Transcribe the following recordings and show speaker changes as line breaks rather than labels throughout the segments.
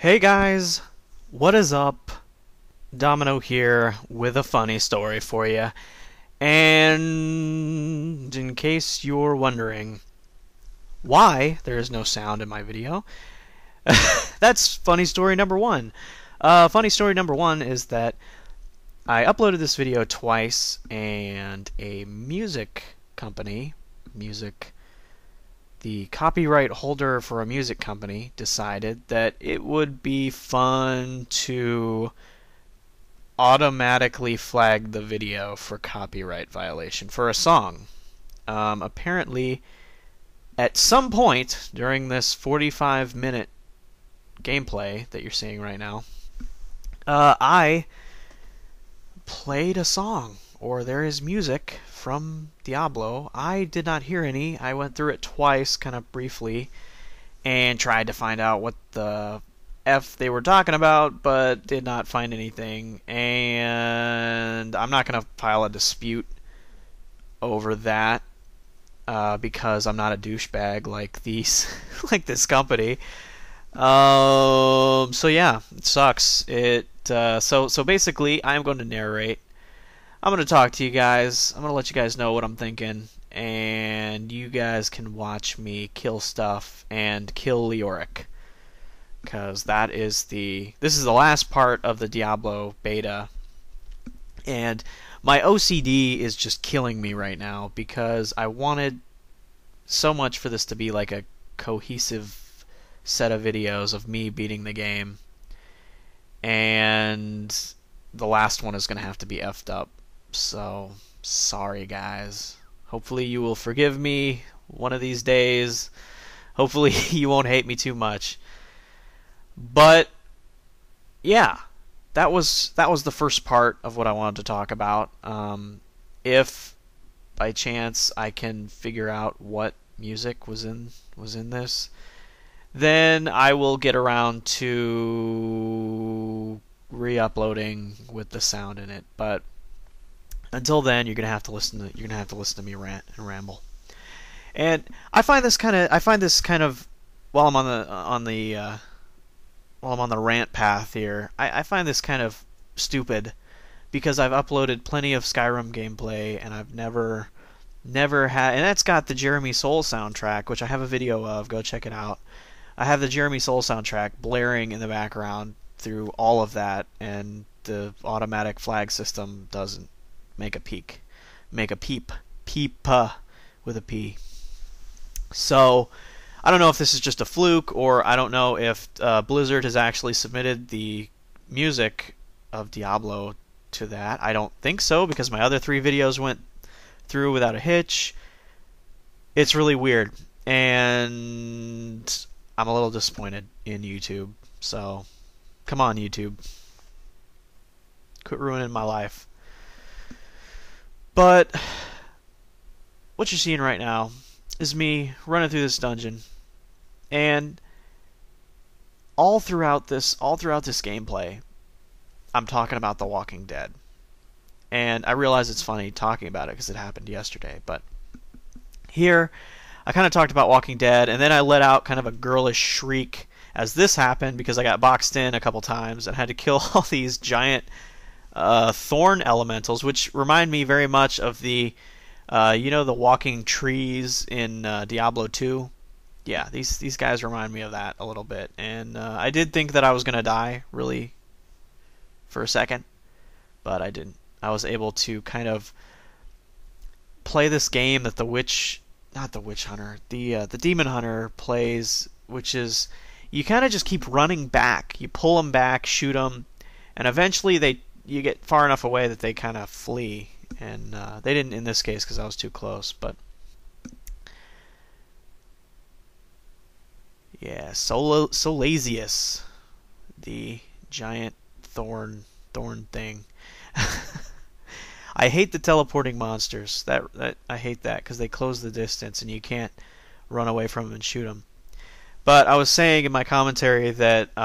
Hey guys, what is up? Domino here with a funny story for you. And in case you're wondering why there is no sound in my video, that's funny story number one. Funny story number one is that I uploaded this video twice, and a music company, the copyright holder for a music company decided that it would be fun to automatically flag the video for copyright violation for a song. Apparently, at some point during this 45-minute gameplay that you're seeing right now, I played a song, or there is music from Diablo. I did not hear any. I went through it twice, kind of briefly, and tried to find out what the F they were talking about, but did not find anything. And I'm not going to file a dispute over that because I'm not a douchebag like these, like this company. So yeah, it sucks. So basically, I'm going to narrate. I'm going to talk to you guys. I'm going to let you guys know what I'm thinking, and you guys can watch me kill stuff and kill Leoric, because this is the last part of the Diablo beta, and my OCD is just killing me right now because I wanted so much for this to be like a cohesive set of videos of me beating the game, and the last one is going to have to be effed up. So, sorry guys. Hopefully you will forgive me one of these days. Hopefully you won't hate me too much. But yeah, that was the first part of what I wanted to talk about. If by chance I can figure out what music was in this, then I will get around to re-uploading with the sound in it. But until then, you're gonna have to listen to me rant and ramble. And I find this kind of while I'm on the rant path here, I find this kind of stupid because I've uploaded plenty of Skyrim gameplay, and I've never had, and that's got the Jeremy Soul soundtrack, which I have a video of. Go check it out. I have the Jeremy Soul soundtrack blaring in the background through all of that, and the automatic flag system doesn't make a peep with a P. So I don't know if this is just a fluke, or I don't know if Blizzard has actually submitted the music of Diablo to that. I don't think so, because my other 3 videos went through without a hitch. It's really weird, and I'm a little disappointed in YouTube. So come on, YouTube, quit ruining my life. But what you're seeing right now is me running through this dungeon, and all throughout this gameplay, I'm talking about The Walking Dead. And I realize it's funny talking about it because it happened yesterday, but here I kind of talked about Walking Dead, and then I let out kind of a girlish shriek as this happened because I got boxed in a couple times and had to kill all these giant thorn elementals, which remind me very much of the the walking trees in Diablo 2. Yeah, these guys remind me of that a little bit, and I did think that I was gonna die really for a second, but I didn't. I was able to kind of play this game that the demon hunter plays, which is you kind of just keep running back. You pull them back, shoot them, and eventually you get far enough away that they kind of flee. And they didn't in this case because I was too close. But yeah, Solasius, the giant thorn thing. I hate the teleporting monsters. I hate that because they close the distance and you can't run away from them and shoot them. But I was saying in my commentary that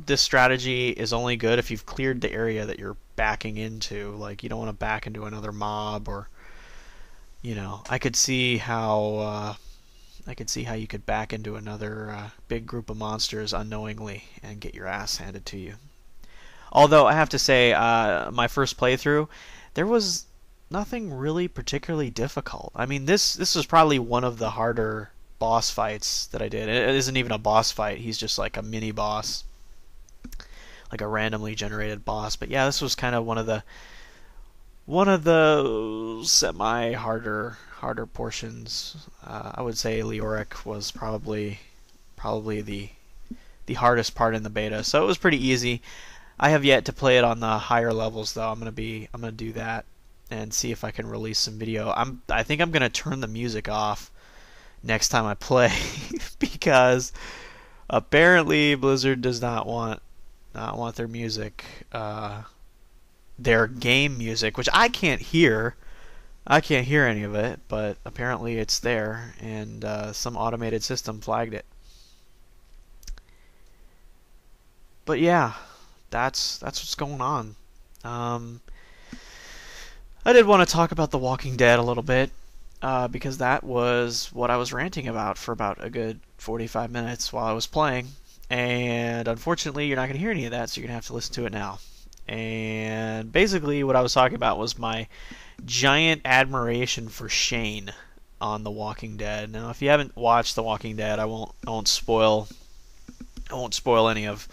this strategy is only good if you've cleared the area that you're backing into. Like, you don't want to back into another mob, or I could see how I could see how you could back into another big group of monsters unknowingly and get your ass handed to you. Although I have to say, my first playthrough, there was nothing really particularly difficult. I mean, this was probably one of the harder boss fights that I did. It isn't even a boss fight. He's just like a mini boss, like a randomly generated boss. But yeah, this was kind of one of the semi harder portions. I would say Leoric was probably the hardest part in the beta. So it was pretty easy. I have yet to play it on the higher levels though. I'm gonna do that and see if I can release some video. I think I'm gonna turn the music off next time I play because apparently Blizzard does not want their music, their game music, which I can't hear. I can't hear any of it, but apparently it's there, and some automated system flagged it. But yeah, that's what's going on. I did want to talk about The Walking Dead a little bit, because that was what I was ranting about for about a good 45 minutes while I was playing. And unfortunately, you're not going to hear any of that, so you're going to have to listen to it now. And basically, what I was talking about was my giant admiration for Shane on The Walking Dead. Now, if you haven't watched The Walking Dead, I won't spoil any of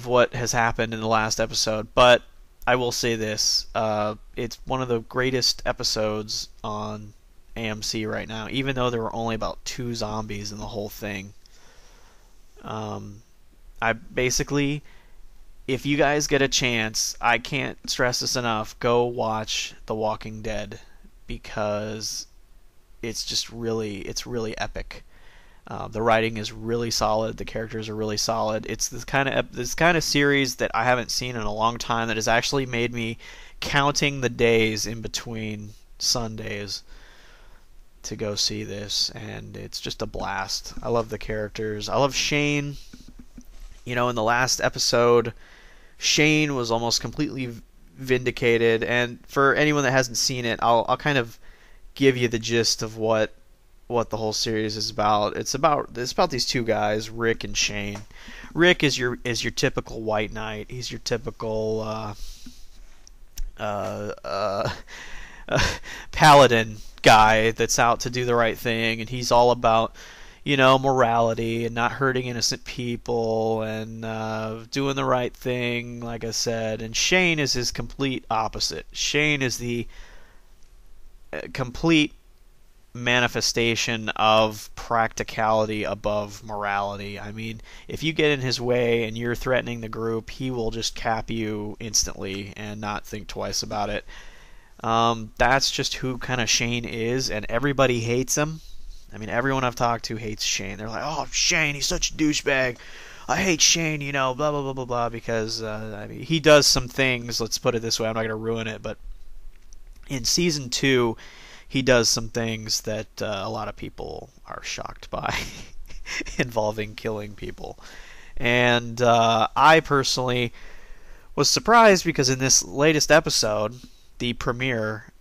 what has happened in the last episode, but I will say this: it's one of the greatest episodes on AMC right now, even though there were only about 2 zombies in the whole thing. I basically, if you guys get a chance, I can't stress this enough, go watch The Walking Dead, because it's really epic. The writing is really solid. The characters are really solid. It's this kind of series that I haven't seen in a long time that has actually made me counting the days in between Sundays to go see this, and it's just a blast. I love the characters. I love Shane. You know, in the last episode, Shane was almost completely vindicated, and for anyone that hasn't seen it, I'll kind of give you the gist of what the whole series is about. It's about these 2 guys, Rick and Shane. Rick is your typical white knight. He's your typical paladin guy that's out to do the right thing, and he's all about, you know, morality and not hurting innocent people and doing the right thing, like I said. And Shane is his complete opposite. Shane is the complete manifestation of practicality above morality. I mean, if you get in his way and you're threatening the group, he will just cap you instantly and not think twice about it. That's just who kind of Shane is, and everybody hates him. I mean, everyone I've talked to hates Shane. They're like, "Oh, Shane, he's such a douchebag. I hate Shane, you know, blah, blah, blah, blah, blah," because I mean, he does some things, let's put it this way, I'm not going to ruin it, but in Season 2, he does some things that a lot of people are shocked by, involving killing people. And I personally was surprised because in this latest episode, the premiere,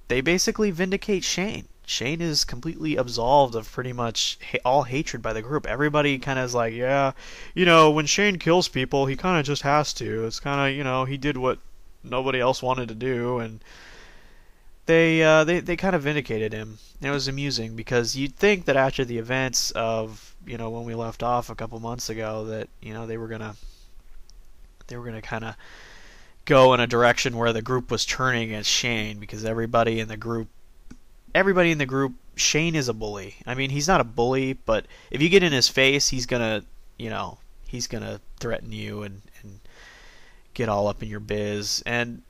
they basically vindicate Shane. Shane is completely absolved of pretty much all hatred by the group. Everybody kind of is like, yeah, you know, when Shane kills people, he kind of just has to. It's kind of, you know, he did what nobody else wanted to do, and they kind of vindicated him. And it was amusing because you'd think that after the events of, you know, when we left off a couple months ago, that, you know, they were gonna kind of go in a direction where the group was turning against Shane, because everybody in the group, Shane is a bully. I mean, he's not a bully, but if you get in his face, he's gonna threaten you and get all up in your biz. And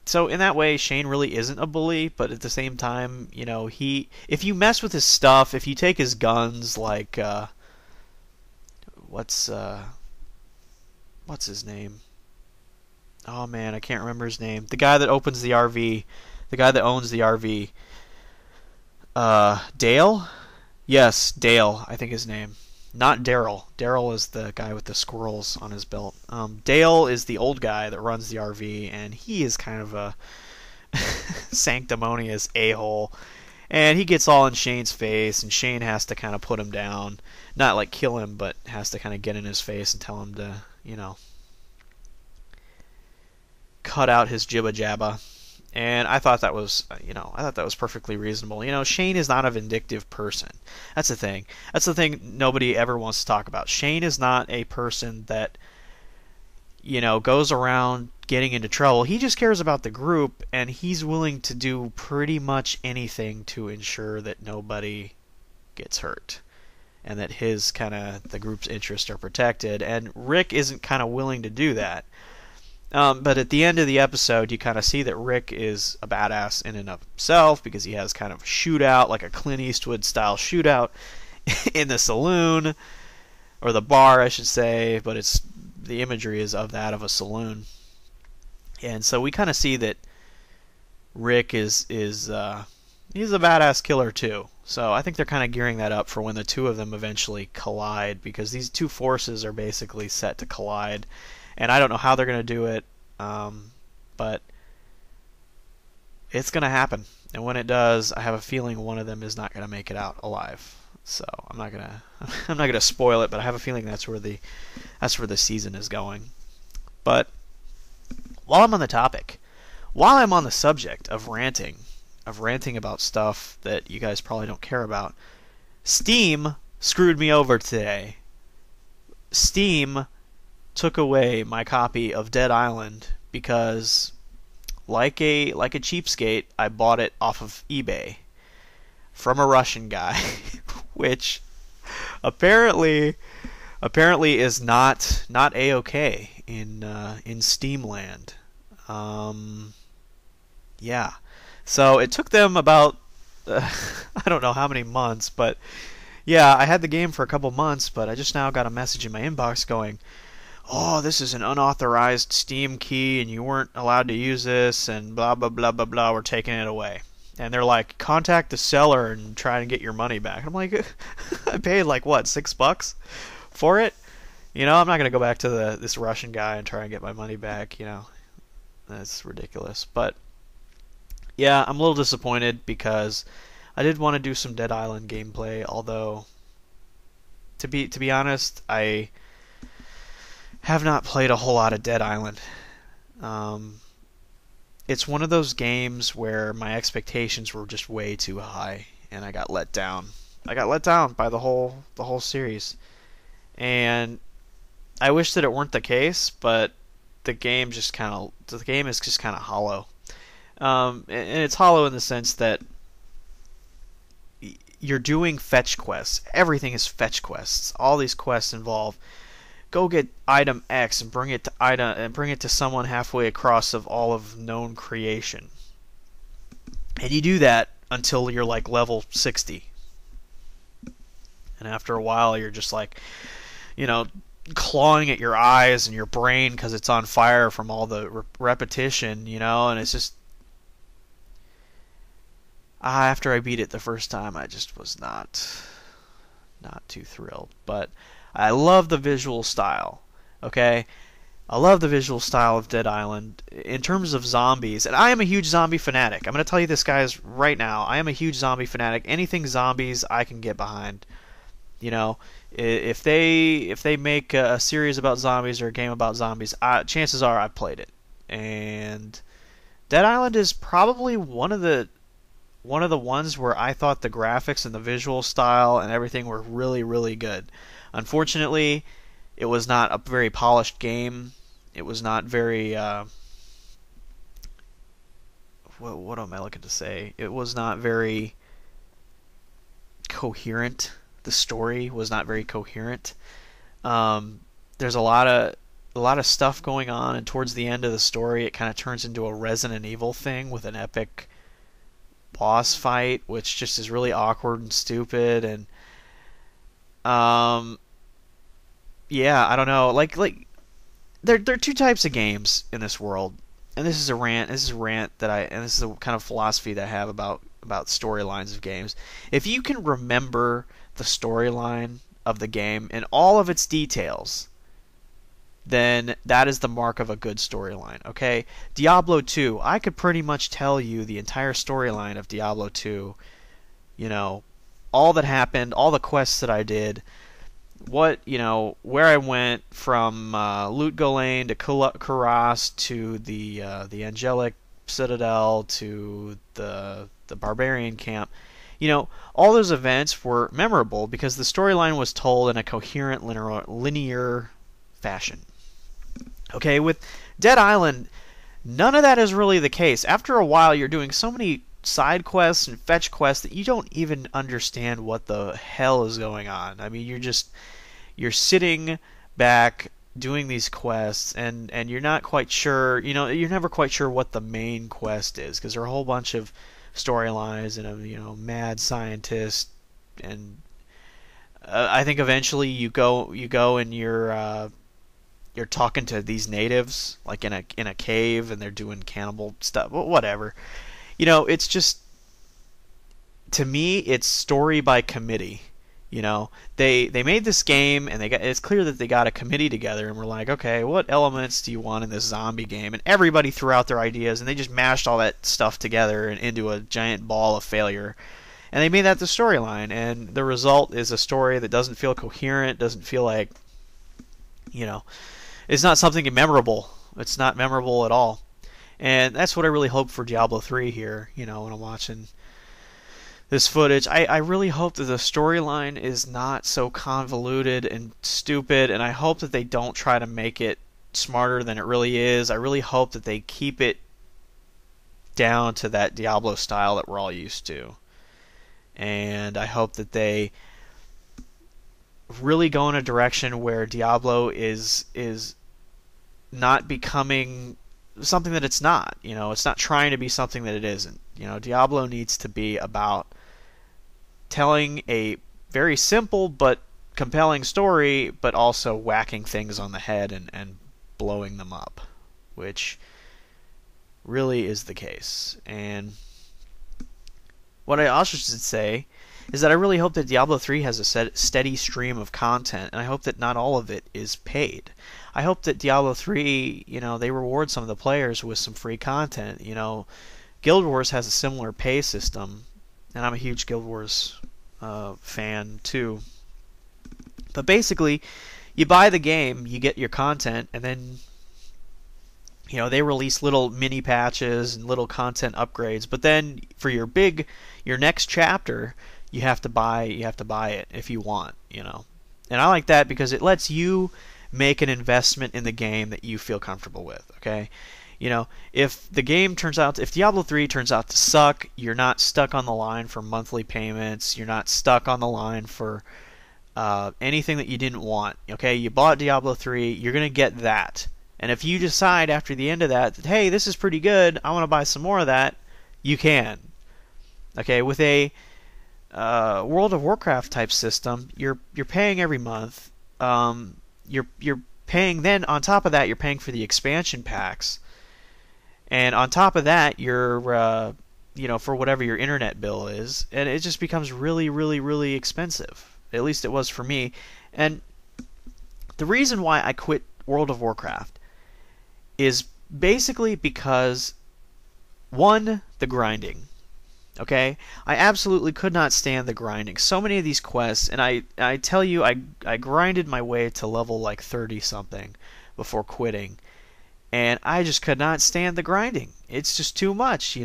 so in that way, Shane really isn't a bully, but at the same time, you know, if you mess with his stuff, if you take his guns, like what's his name? Oh man, I can't remember his name. The guy that owns the RV. Dale? Yes, Dale, I think his name. Not Daryl. Daryl is the guy with the squirrels on his belt. Dale is the old guy that runs the RV, and he is kind of a sanctimonious a-hole. And he gets all in Shane's face, and Shane has to kind of put him down. Not like kill him, but has to kind of get in his face and tell him to, cut out his jibba jabba. And I thought that was, perfectly reasonable. Shane is not a vindictive person. That's the thing. That's the thing nobody ever wants to talk about. Shane is not a person that, goes around getting into trouble. He just cares about the group, and he's willing to do pretty much anything to ensure that nobody gets hurt, and that the group's interests are protected. And Rick isn't kind of willing to do that. But at the end of the episode, you kind of see that Rick is a badass in and of himself, because he has kind of a shootout, like a Clint Eastwood style shootout in the saloon, or the bar, I should say, but the imagery is of that of a saloon. And so we kind of see that Rick is he's a badass killer too. So I think they're kind of gearing that up for when the two of them eventually collide, because these two forces are basically set to collide. And I don't know how they're going to do it, but it's going to happen. And when it does, I have a feeling one of them is not going to make it out alive. So I'm not gonna spoil it, but I have a feeling that's where the season is going. But while I'm on the subject of ranting about stuff that you guys probably don't care about, Steam screwed me over today. Steam took away my copy of Dead Island because, like a cheapskate, I bought it off of eBay from a Russian guy, which apparently is not A-OK in Steam land. Yeah. So it took them about I don't know how many months, but yeah, I had the game for a couple months, but I just now got a message in my inbox going, "Oh, this is an unauthorized Steam key, and you weren't allowed to use this, and blah blah blah blah blah. We're taking it away." And they're like, "Contact the seller and try and get your money back." I'm like, I paid like what, $6 for it? I'm not gonna go back to this Russian guy and try and get my money back. That's ridiculous. But yeah, I'm a little disappointed because I did want to do some Dead Island gameplay. Although, to be honest, I have not played a whole lot of Dead Island. It's one of those games where my expectations were just way too high, and I got let down. I got let down by the whole series, and I wish that it weren't the case, but the game is just kind of hollow. And it's hollow in the sense that you're doing fetch quests. Everything is fetch quests. All these quests involve go get item X and bring it to someone halfway across of all of known creation. And you do that until you're like level 60. And after a while you're just like, clawing at your eyes and your brain because it's on fire from all the repetition, and it's just after I beat it the first time, I just was not too thrilled. But I love the visual style, okay? I love the visual style of Dead Island. In terms of zombies, and I am a huge zombie fanatic. I'm going to tell you this, guys, right now. I am a huge zombie fanatic. Anything zombies, I can get behind. If they make a series about zombies or a game about zombies, chances are I've played it. And Dead Island is probably one of the ones where I thought the graphics and the visual style and everything were really, really good. Unfortunately, it was not a very polished game. It was not very what am I looking to say? It was not very coherent. The story was not very coherent. There's a lot of stuff going on, and towards the end of the story, it kind of turns into a Resident Evil thing with an epic boss fight, which just is really awkward and stupid. And yeah, I don't know. Like there are two types of games in this world, and this is a rant. This is a rant and this is a kind of philosophy that I have about storylines of games. If you can remember the storyline of the game and all of its details, then that is the mark of a good storyline, okay? Diablo 2, I could pretty much tell you the entire storyline of Diablo 2 you know, all that happened, all the quests that I did, where I went from Loot Ghislaine to Kuras to the Angelic Citadel to the Barbarian Camp. All those events were memorable because the storyline was told in a coherent, linear fashion. Okay, with Dead Island, none of that is really the case. After a while, you're doing so many side quests and fetch quests that you don't even understand what the hell is going on. I mean, you're sitting back doing these quests, and you're not quite sure. You're never quite sure what the main quest is because there are a whole bunch of storylines and a mad scientist, and I think eventually you go and you're talking to these natives like in a cave, and they're doing cannibal stuff. Whatever. It's just, to me, it's story by committee. They made this game, and it's clear that they got a committee together and were like, okay, what elements do you want in this zombie game? And everybody threw out their ideas, and they just mashed all that stuff together and into a giant ball of failure. And they made that the storyline, and the result is a story that doesn't feel coherent, doesn't feel like, it's not something memorable. It's not memorable at all. And that's what I really hope for Diablo 3 here, when I'm watching this footage. I really hope that the storyline is not so convoluted and stupid, and I hope that they don't try to make it smarter than it really is. I really hope that they keep it down to that Diablo style that we're all used to. And I hope that they really go in a direction where Diablo is not becoming something that it's not. It's not trying to be something that it isn't. Diablo needs to be about telling a very simple but compelling story, but also whacking things on the head and blowing them up, which really is the case. And what I also should say is that I really hope that Diablo 3 has a steady stream of content, and I hope that not all of it is paid. I hope that Diablo 3, they reward some of the players with some free content. Guild Wars has a similar pay system, and I'm a huge Guild Wars fan too. But basically, you buy the game, you get your content, and then they release little mini patches and little content upgrades. But then for your next chapter, you have to buy it if you want. And I like that because it lets you make an investment in the game that you feel comfortable with. Okay. If Diablo 3 turns out to suck, you're not stuck on the line for monthly payments. You're not stuck on the line for anything that you didn't want. Okay, you bought Diablo 3, you're going to get that. And if you decide after the end of that, hey, this is pretty good, I want to buy some more of that, you can. Okay, with a World of Warcraft type system, you're paying every month. You're paying, then on top of that, you're paying for the expansion packs. And on top of that, you're, for whatever your internet bill is, and it just becomes really, really, really expensive. At least it was for me. And the reason why I quit World of Warcraft is basically because, one, the grinding. Okay? I absolutely could not stand the grinding. So many of these quests, and I tell you, I grinded my way to level like 30-something before quitting. And I just could not stand the grinding. It's just too much,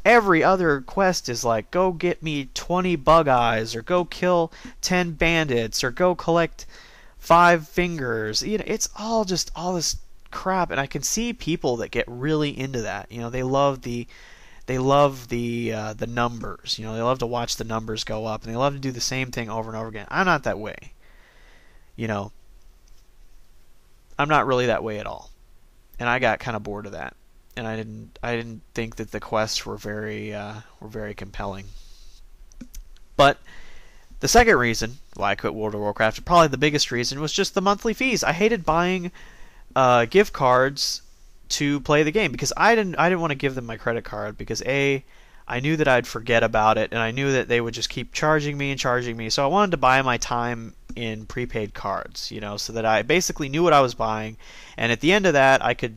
Every other quest is like, go get me 20 bug eyes, or go kill 10 bandits, or go collect 5 fingers. It's all just all this crap, and I can see people that get really into that. They love the numbers. They love to watch the numbers go up, and they love to do the same thing over and over again. I'm not that way. I'm not really that way at all. And I got kind of bored of that, and I didn't think that the quests were very compelling. But the second reason why I quit World of Warcraft, probably the biggest reason, was just the monthly fees. I hated buying gift cards to play the game because I didn't want to give them my credit card because I knew that I'd forget about it, and I knew that they would just keep charging me. So I wanted to buy my time in prepaid cards, so that I basically knew what I was buying, and at the end of that, I could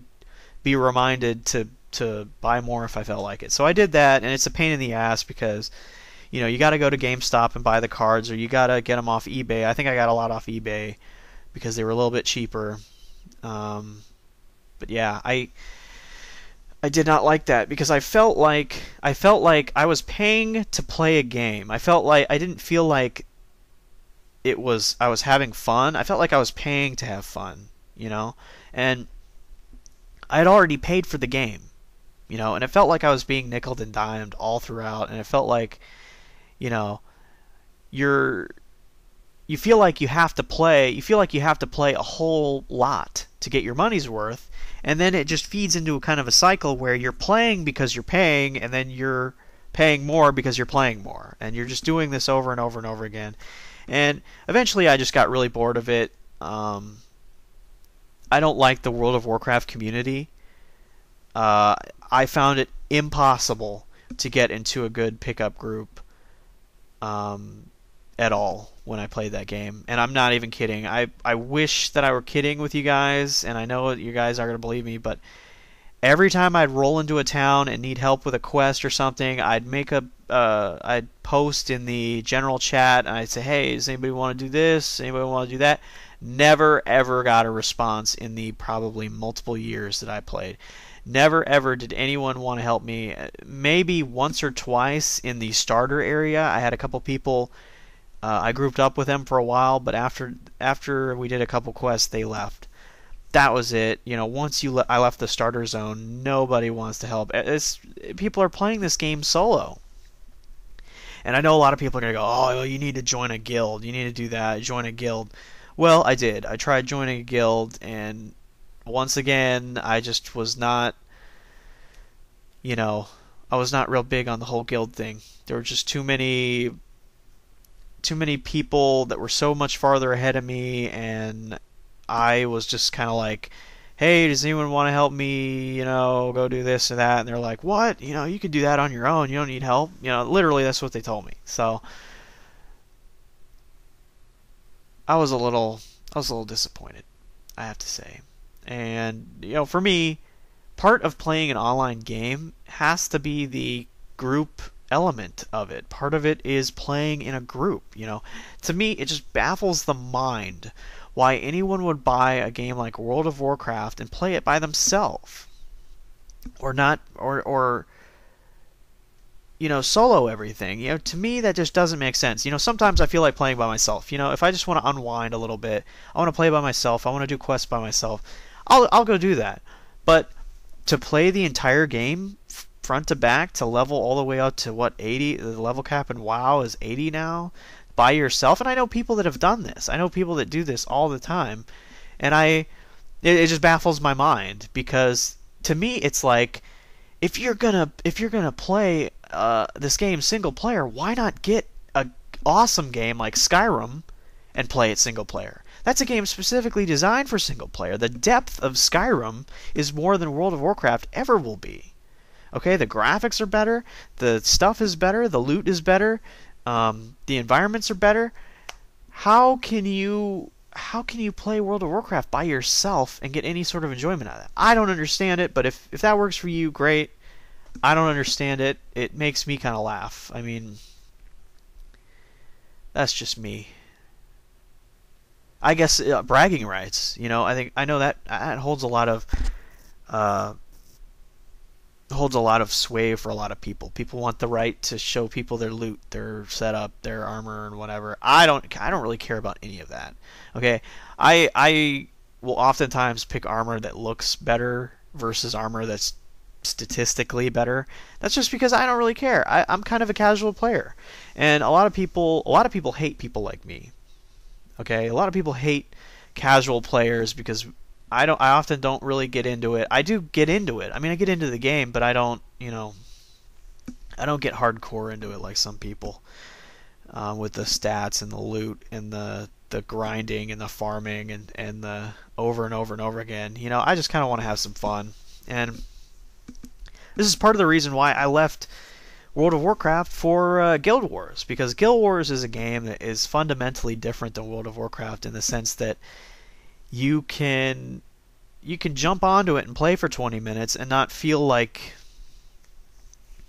be reminded to buy more if I felt like it. So I did that, and it's a pain in the ass because, you got to go to GameStop and buy the cards, or you got to get them off eBay. I think I got a lot off eBay because they were a little bit cheaper. But yeah, I did not like that because I felt like I was paying to play a game. I didn't feel like I was having fun. I felt like I was paying to have fun, and I had already paid for the game, and it felt like I was being nickeled and dimed all throughout, and it felt like, you know, you feel like you have to play a whole lot to get your money's worth, and then it just feeds into a kind of a cycle where you're playing because you're paying, and then you're paying more because you're playing more, and you're just doing this over and over and over again. And eventually I just got really bored of it. I don't like the World of Warcraft community. I found it impossible to get into a good pickup group at all when I played that game. And I'm not even kidding. I wish that I were kidding with you guys, and I know you guys aren't going to believe me, but every time I'd roll into a town and need help with a quest or something, I'd post in the general chat, and I'd say, hey, does anybody want to do this? Anybody want to do that? Never ever got a response in the probably multiple years that I played. Never ever did anyone want to help me. Maybe once or twice in the starter area, I had a couple people. I grouped up with them for a while, but after we did a couple quests, they left. That was it. Once I left the starter zone, nobody wants to help. People are playing this game solo. And I know a lot of people are going to go, oh, well, you need to join a guild. You need to do that. Join a guild. Well, I did. I tried joining a guild, and once again, I just was not, I was not real big on the whole guild thing. There were just too many people that were so much farther ahead of me, and I was just kind of like, hey, does anyone want to help me, go do this or that? And they're like, what? You can do that on your own. You don't need help. Literally, that's what they told me. So I was a little disappointed, I have to say. And, for me, part of playing an online game has to be the group element of it. Part of it is playing in a group, To me, it just baffles the mind why anyone would buy a game like World of Warcraft and play it by themselves. Or not, or solo everything. To me, that just doesn't make sense. Sometimes I feel like playing by myself. If I just want to unwind a little bit, I want to play by myself, I want to do quests by myself, I'll go do that. But to play the entire game front to back, to level all the way up to 80, the level cap in WoW is 80 now, by yourself, and I know people that have done this. I know people that do this all the time, and it just baffles my mind, because to me it's like, if you're gonna play this game single player, why not get an awesome game like Skyrim and play it single player? That's a game specifically designed for single player. The depth of Skyrim is more than World of Warcraft ever will be. Okay, the graphics are better, the stuff is better, the loot is better, the environments are better. How can you play World of Warcraft by yourself and get any sort of enjoyment out of that? I don't understand it, but if that works for you, great. I don't understand it. It makes me kind of laugh. I mean, that's just me. I guess bragging rights. I know that holds a lot of sway for a lot of people. People want the right to show people their loot, their setup, their armor, and whatever. I don't really care about any of that. Okay, I will oftentimes pick armor that looks better versus armor that's statistically better. That's just because I don't really care. I'm kind of a casual player, and a lot of people hate people like me. Okay, a lot of people hate casual players because I often don't really get into it. I do get into it. I mean, I get into the game, but I don't get hardcore into it like some people with the stats and the loot and the grinding and the farming and the over and over and over again. I just kind of want to have some fun. And this is part of the reason why I left World of Warcraft for Guild Wars, because Guild Wars is a game that is fundamentally different than World of Warcraft in the sense that you can jump onto it and play for 20 minutes and not feel like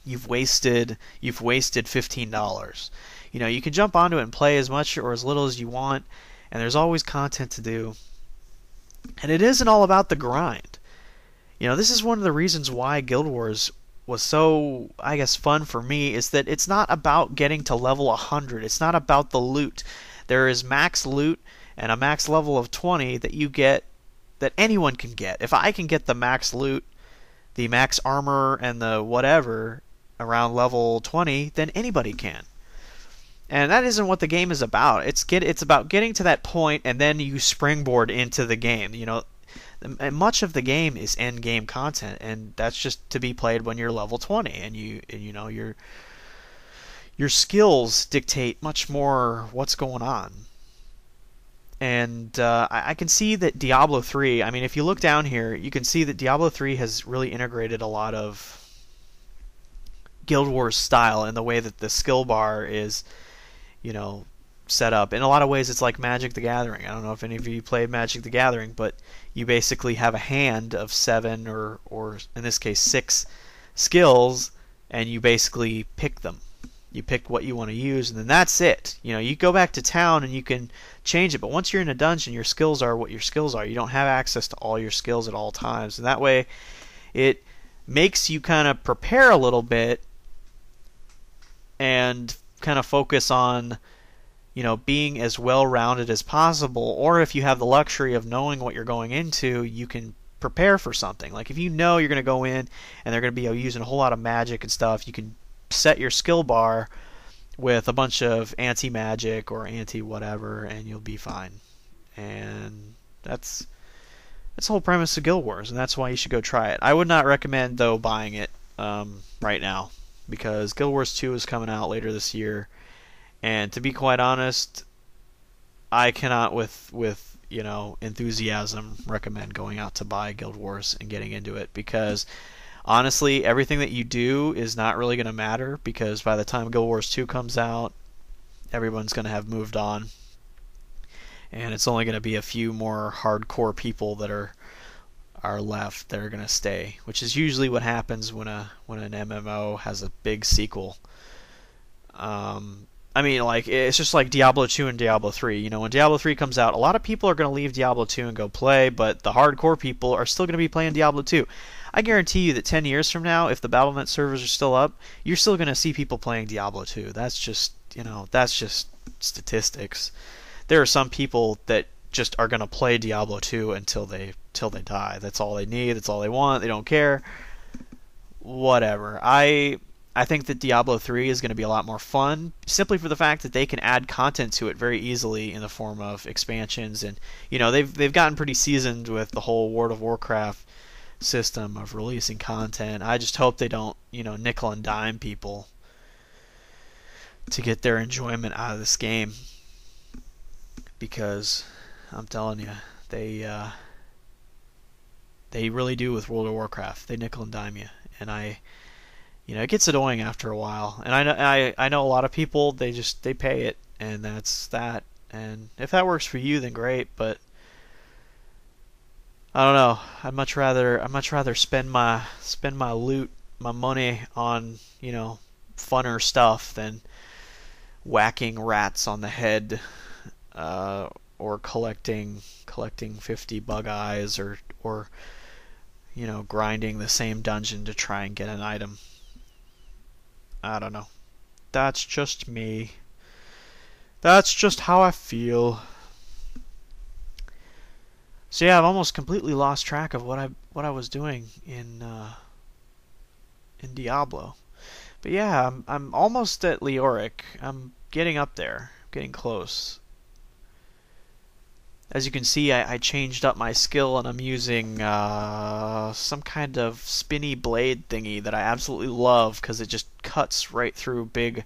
you've wasted $15. You can jump onto it and play as much or as little as you want, and there's always content to do. And it isn't all about the grind. This is one of the reasons why Guild Wars was so, I guess, fun for me, is that it's not about getting to level 100. It's not about the loot. There is max loot and a max level of 20 that you get, that anyone can get. If I can get the max loot, the max armor, and the whatever around level 20, then anybody can. And that isn't what the game is about. It's about getting to that point, and then you springboard into the game. And much of the game is end game content, and that's just to be played when you're level 20, and your skills dictate much more what's going on. And I can see that Diablo 3, I mean, if you look down here, you can see that Diablo 3 has really integrated a lot of Guild Wars style in the way that the skill bar is, set up. In a lot of ways, it's like Magic the Gathering. I don't know if any of you played Magic the Gathering, but you basically have a hand of 7 or in this case 6 skills, and you basically pick them. You pick what you want to use, and then that's it. You go back to town and you can change it, but once you're in a dungeon, your skills are what your skills are. You don't have access to all your skills at all times, and that way it makes you kind of prepare a little bit and kind of focus on being as well-rounded as possible. Or if you have the luxury of knowing what you're going into, you can prepare for something. Like if you know you're going to go in and they're going to be using a whole lot of magic and stuff, you can set your skill bar with a bunch of anti-magic or anti-whatever, and you'll be fine. And that's the whole premise of Guild Wars, and that's why you should go try it. I would not recommend, though, buying it right now, because Guild Wars 2 is coming out later this year, and to be quite honest, I cannot with enthusiasm recommend going out to buy Guild Wars and getting into it, because honestly, everything that you do is not really going to matter, because by the time Guild Wars 2 comes out, everyone's going to have moved on, and it's only going to be a few more hardcore people that are left that are going to stay, which is usually what happens when an MMO has a big sequel. I mean, like, it's just like Diablo 2 and Diablo 3. When Diablo 3 comes out, a lot of people are going to leave Diablo 2 and go play, but the hardcore people are still going to be playing Diablo 2. I guarantee you that 10 years from now, if the Battle.net servers are still up, you're still going to see people playing Diablo 2. That's just statistics. There are some people that just are going to play Diablo 2 until they die. That's all they need. That's all they want. They don't care. Whatever. I think that Diablo 3 is going to be a lot more fun, simply for the fact that they can add content to it very easily in the form of expansions, and they've gotten pretty seasoned with the whole World of Warcraft system of releasing content. I just hope they don't, nickel and dime people to get their enjoyment out of this game, because I'm telling you, they really do with World of Warcraft. They nickel and dime you, and it gets annoying after a while. And I know a lot of people, they pay it, and that's that. And if that works for you, then great. But I don't know. I'd much rather spend my loot, my money on funner stuff than whacking rats on the head, or collecting 50 bug eyes, or grinding the same dungeon to try and get an item. I don't know. That's just me. That's just how I feel. So yeah, I've almost completely lost track of what I was doing in Diablo. But yeah, I'm almost at Leoric. I'm getting up there, getting close. As you can see, I changed up my skill, and I'm using some kind of spinny blade thingy that I absolutely love, because it just cuts right through big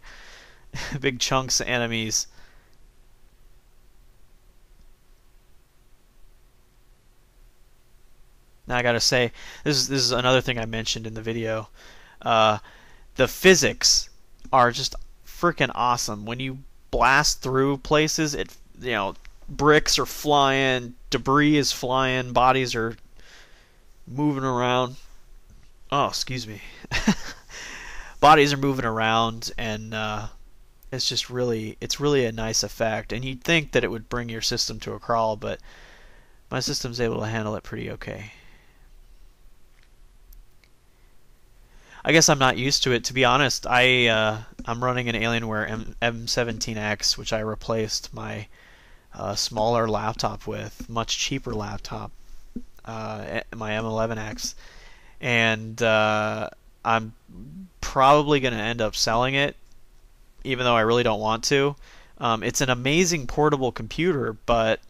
chunks of enemies. Now I gotta say, this is another thing I mentioned in the video. The physics are just freaking awesome. When you blast through places, bricks are flying, debris is flying, bodies are moving around. Oh, excuse me. bodies are moving around, and it's really a nice effect. And you'd think that it would bring your system to a crawl, but my system's able to handle it pretty okay. I guess I'm not used to it, to be honest. I'm running an Alienware M17X, which I replaced my smaller laptop with, much cheaper laptop, my M11X, and I'm probably going to end up selling it, even though I really don't want to. It's an amazing portable computer, but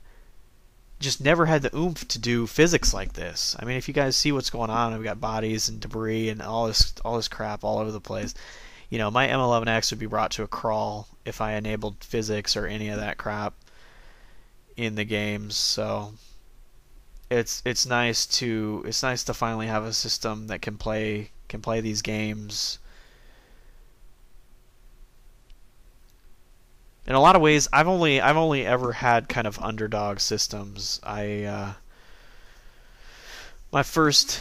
just never had the oomph to do physics like this. I mean, if you guys see what's going on, we've got bodies and debris and all this crap all over the place. You know, my M11X would be brought to a crawl if I enabled physics or any of that crap in the games. So it's nice to finally have a system that can play these games. In a lot of ways, I've only ever had kind of underdog systems. My first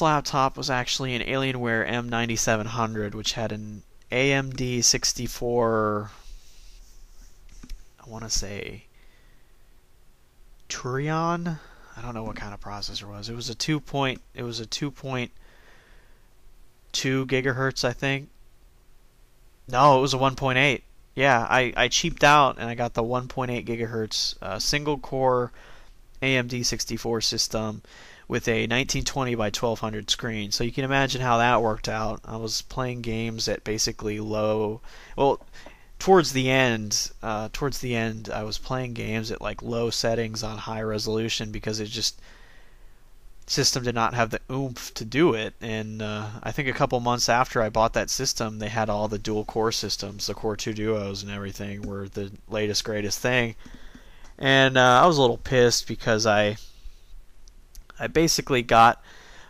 laptop was actually an Alienware M9700, which had an AMD 64. I want to say Turion. I don't know what kind of processor it was. It was a 2.2 gigahertz, I think. No, it was a 1.8. Yeah, I cheaped out and I got the 1.8 gigahertz single core AMD 64 system with a 1920 by 1200 screen. So you can imagine how that worked out. I was playing games at basically low. Well, towards the end, I was playing games at like low settings on high resolution because it just system did not have the oomph to do it. And I think a couple months after I bought that system, they had all the dual core systems, the Core 2 Duos and everything were the latest greatest thing. And I was a little pissed because I basically got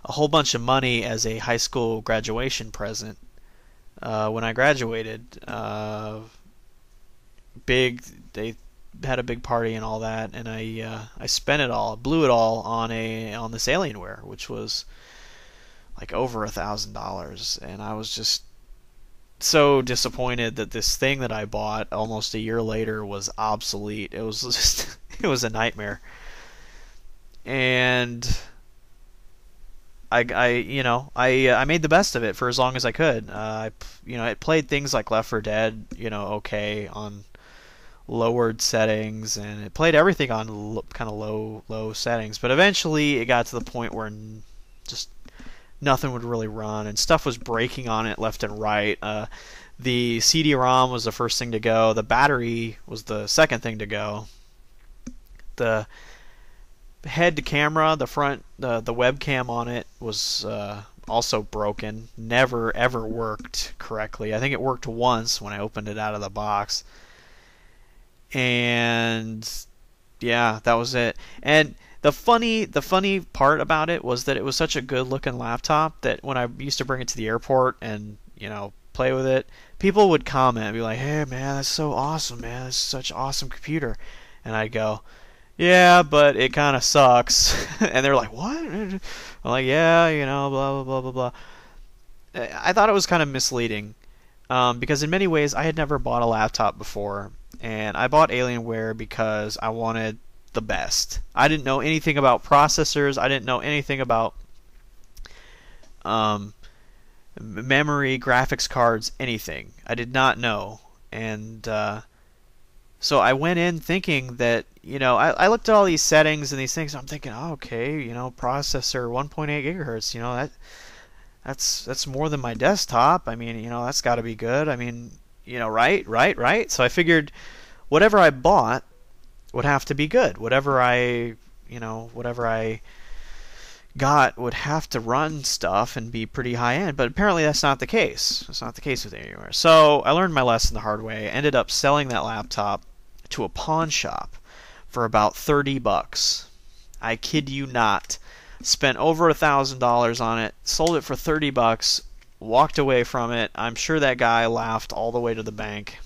a whole bunch of money as a high school graduation present when I graduated. They had a big party and all that, and I spent it all, blew it all on this Alienware, which was like over $1,000, and I was just so disappointed that this thing that I bought almost a year later was obsolete. It was just it was a nightmare. And I made the best of it for as long as I could. It played things like Left 4 Dead, okay on lowered settings, and it played everything on kind of low settings. But eventually, it got to the point where just nothing would really run, and stuff was breaking on it left and right. The CD-ROM was the first thing to go. The battery was the second thing to go. The head camera, the webcam on it was also broken. Never ever worked correctly. I think it worked once when I opened it out of the box. And yeah, that was it. And the funny part about it was that it was such a good looking laptop that when I used to bring it to the airport and play with it, people would comment and be like, "Hey man, that's so awesome, man. That's such an awesome computer." And I'd go, "Yeah, but it kind of sucks." And they're like, "What?" I'm like, "Yeah, blah blah blah blah blah." I thought it was kind of misleading because in many ways I had never bought a laptop before, and I bought Alienware because I wanted the best. I didn't know anything about processors. I didn't know anything about memory, graphics cards, anything. I did not know. And so I went in thinking that, I looked at all these settings and these things. I'm thinking, oh, okay, processor 1.8 gigahertz, that's more than my desktop. I mean, that's got to be good. I mean, right. So I figured whatever I bought would have to be good. Whatever I got would have to run stuff and be pretty high end. But apparently that's not the case. That's not the case with Alienware. So I learned my lesson the hard way. I ended up selling that laptop to a pawn shop for about $30. I kid you not. Spent over $1,000 on it, sold it for $30, walked away from it. I'm sure that guy laughed all the way to the bank.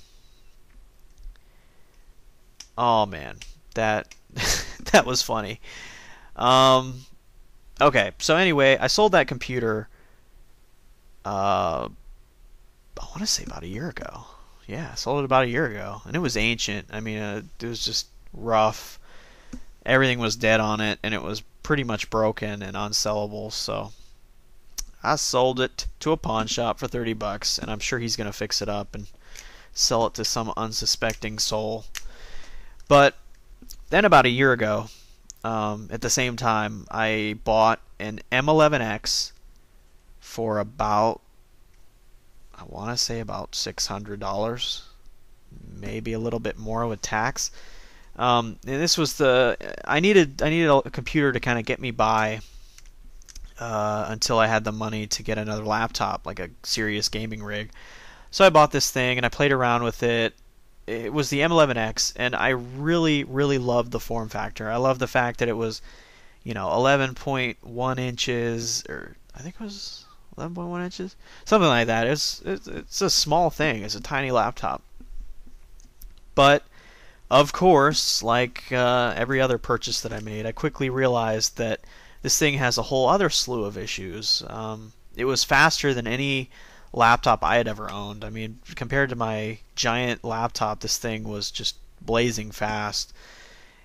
Oh man, that that was funny. Okay, so anyway, I sold that computer I want to say about a year ago. Yeah, I sold it about a year ago, and it was ancient. I mean, it was just rough. Everything was dead on it, and it was pretty much broken and unsellable. So I sold it to a pawn shop for $30, and I'm sure he's gonna fix it up and sell it to some unsuspecting soul. But then about a year ago, at the same time, I bought an M11X for about, I want to say about $600, maybe a little bit more with tax. And this was I needed a computer to kind of get me by until I had the money to get another laptop, like a serious gaming rig. So I bought this thing and I played around with it. It was the M11X, and I really, really loved the form factor. I loved the fact that it was, 11.1 inches, or I think it was 11.1 inches, something like that. It's a small thing. It's a tiny laptop. But of course, like every other purchase that I made, I quickly realized that this thing has a whole other slew of issues. It was faster than any laptop I had ever owned. I mean, compared to my giant laptop, this thing was just blazing fast.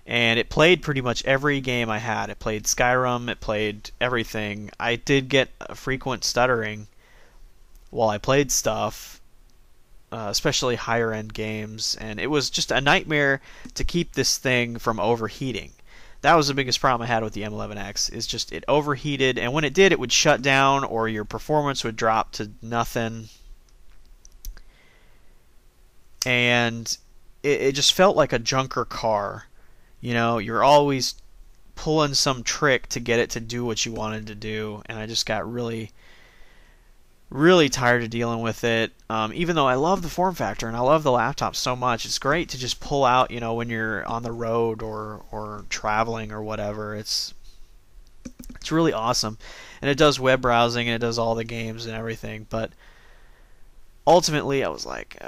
And it played pretty much every game I had. It played Skyrim, it played everything. I did get a frequent stuttering while I played stuff, especially higher end games, and it was just a nightmare to keep this thing from overheating. That was the biggest problem I had with the M11X, is just it overheated, and when it did, it would shut down or your performance would drop to nothing. And it just felt like a junker car. You're always pulling some trick to get it to do what you wanted to do, and I just got really, really tired of dealing with it. Even though I love the form factor and I love the laptop so much, it's great to just pull out, when you're on the road or traveling or whatever. It's really awesome, and it does web browsing and it does all the games and everything. But ultimately, I was like,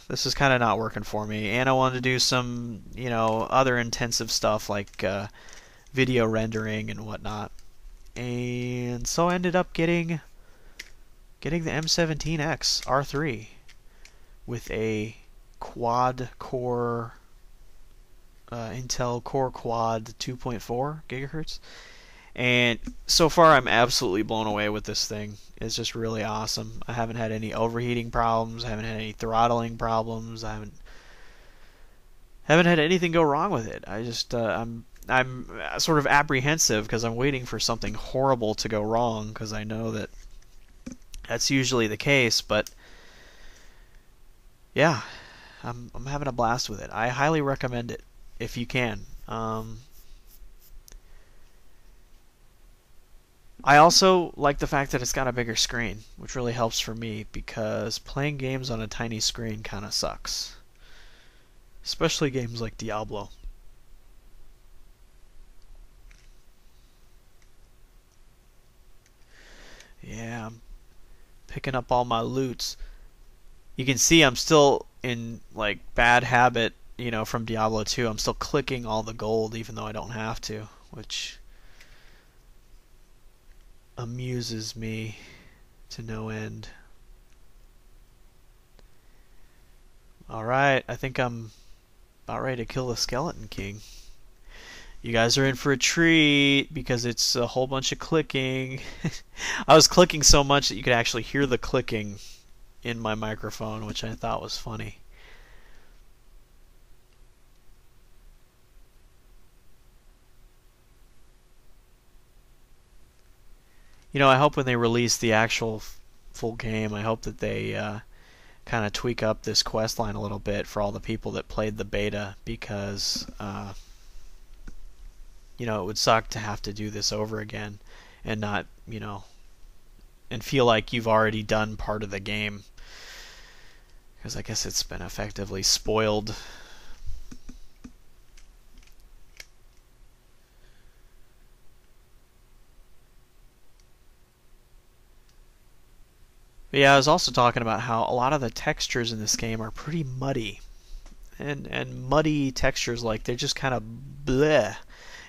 this is kind of not working for me. And I wanted to do some, other intensive stuff like video rendering and whatnot. And so I ended up getting the M17X R3 with a quad-core Intel Core Quad 2.4 gigahertz. And so far, I'm absolutely blown away with this thing. It's just really awesome. I haven't had any overheating problems. I haven't had any throttling problems. I haven't had anything go wrong with it. I just I'm sort of apprehensive because I'm waiting for something horrible to go wrong, because I know that that's usually the case. But yeah, I'm having a blast with it. I highly recommend it if you can. I also like the fact that it's got a bigger screen, which really helps for me, because playing games on a tiny screen kind of sucks. Especially games like Diablo. Yeah, I'm picking up all my loots. You can see I'm still in like bad habit, from Diablo 2. I'm still clicking all the gold even though I don't have to, which amuses me to no end. Alright, I think I'm about ready to kill the Skeleton King. You guys are in for a treat because it's a whole bunch of clicking. I was clicking so much that you could actually hear the clicking in my microphone, which I thought was funny. I hope when they release the actual full game, I hope that they kind of tweak up this quest line a little bit for all the people that played the beta, because it would suck to have to do this over again and not, and feel like you've already done part of the game, because I guess it's been effectively spoiled. But yeah, I was also talking about how a lot of the textures in this game are pretty muddy. And muddy textures, like, they're just kind of bleh.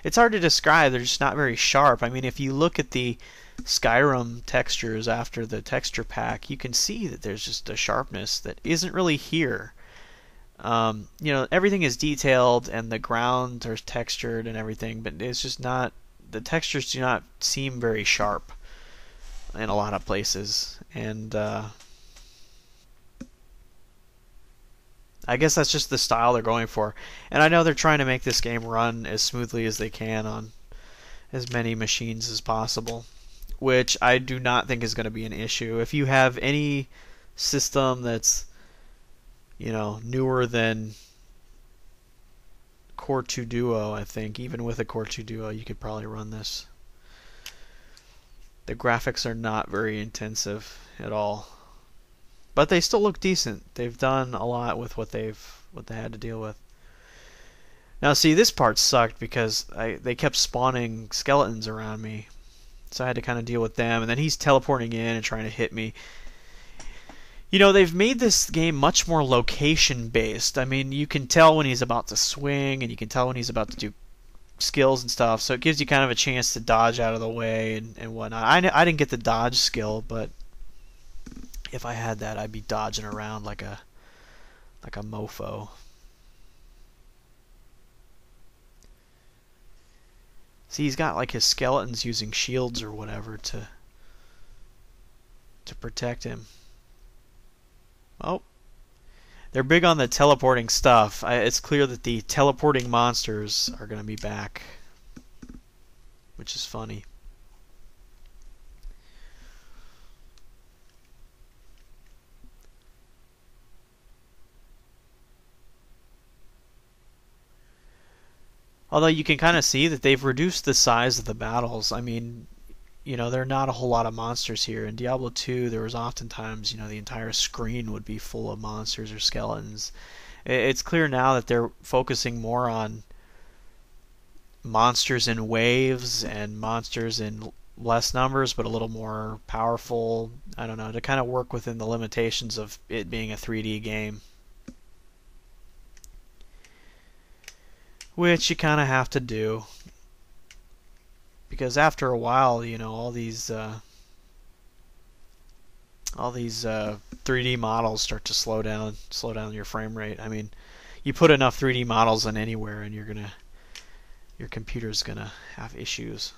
it's hard to describe. They're just not very sharp. I mean, if you look at the Skyrim textures after the texture pack, you can see that there's just a sharpness that isn't really here. You know, everything is detailed and the ground are textured and everything, but it's just not, the textures do not seem very sharp in a lot of places. And I guess that's just the style they're going for. And I know they're trying to make this game run as smoothly as they can on as many machines as possible, which I do not think is going to be an issue. If you have any system that's, you know, newer than Core 2 Duo, I think, even with a Core 2 Duo, you could probably run this. The graphics are not very intensive at all, but they still look decent. They've done a lot with what they had to deal with. Now, see, this part sucked because they kept spawning skeletons around me, so I had to kind of deal with them. And then he's teleporting in and trying to hit me. You know, they've made this game much more location-based. I mean, you can tell when he's about to swing, and you can tell when he's about to do skills and stuff, so it gives you kind of a chance to dodge out of the way and whatnot. I didn't get the dodge skill, but if I had that, I'd be dodging around like a mofo. See, he's got like his skeletons using shields or whatever to protect him. Oh, they're big on the teleporting stuff. It's clear that the teleporting monsters are going to be back, which is funny. Although you can kind of see that they've reduced the size of the battles. I mean, you know, there are not a whole lot of monsters here. In Diablo 2, there was oftentimes, you know, the entire screen would be full of monsters or skeletons. It's clear now that they're focusing more on monsters in waves and monsters in less numbers, but a little more powerful. I don't know, to kind of work within the limitations of it being a 3D game. Which you kind of have to do, because after a while, you know, all these 3D models start to slow down your frame rate. I mean, you put enough 3D models in anywhere, and your computer's gonna have issues.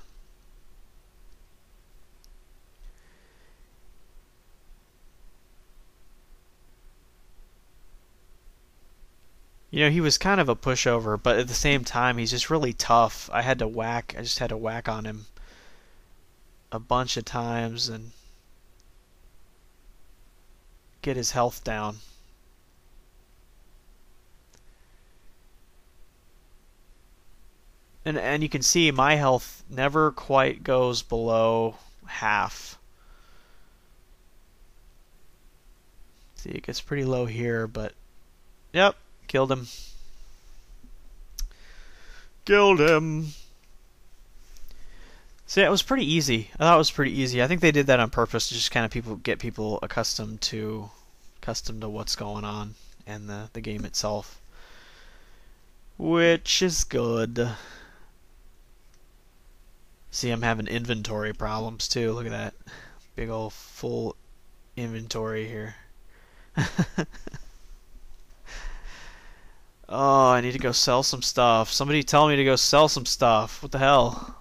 You know, he was kind of a pushover, but at the same time, he's just really tough. I just had to whack on him a bunch of times and get his health down. And you can see my health never quite goes below half. See, it gets pretty low here, but yep. Killed him. Killed him. So yeah, it was pretty easy. I thought it was pretty easy. I think they did that on purpose to just kind of get people accustomed to what's going on and the game itself, which is good. See, I'm having inventory problems too. Look at that. Big old full inventory here. Oh, I need to go sell some stuff. Somebody tell me to go sell some stuff. What the hell?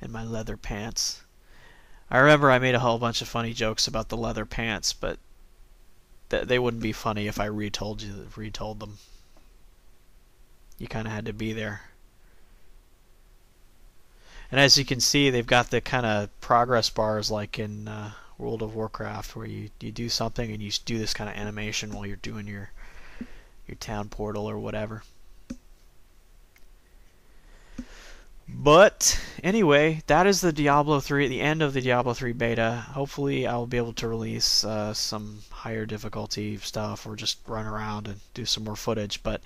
And my leather pants. I remember I made a whole bunch of funny jokes about the leather pants, but they wouldn't be funny if I retold them. You kind of had to be there. And as you can see, they've got the kind of progress bars like in World of Warcraft, where you do something and you do this kind of animation while you're doing your town portal or whatever. But anyway, that is the Diablo 3, the end of the Diablo 3 beta. Hopefully I'll be able to release some higher difficulty stuff or just run around and do some more footage. But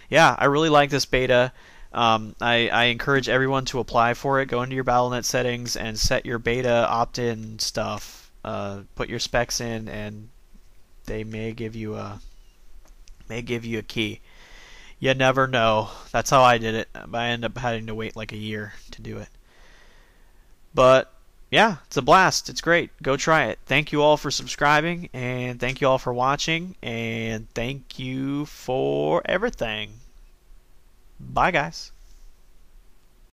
yeah, I really like this beta. I encourage everyone to apply for it. Go into your Battle.net settings and set your beta opt-in stuff. Put your specs in, and they may give you a key. You never know. That's how I did it. I ended up having to wait like a year to do it. But yeah, it's a blast. It's great. Go try it. Thank you all for subscribing, and thank you all for watching, and thank you for everything. Bye, guys.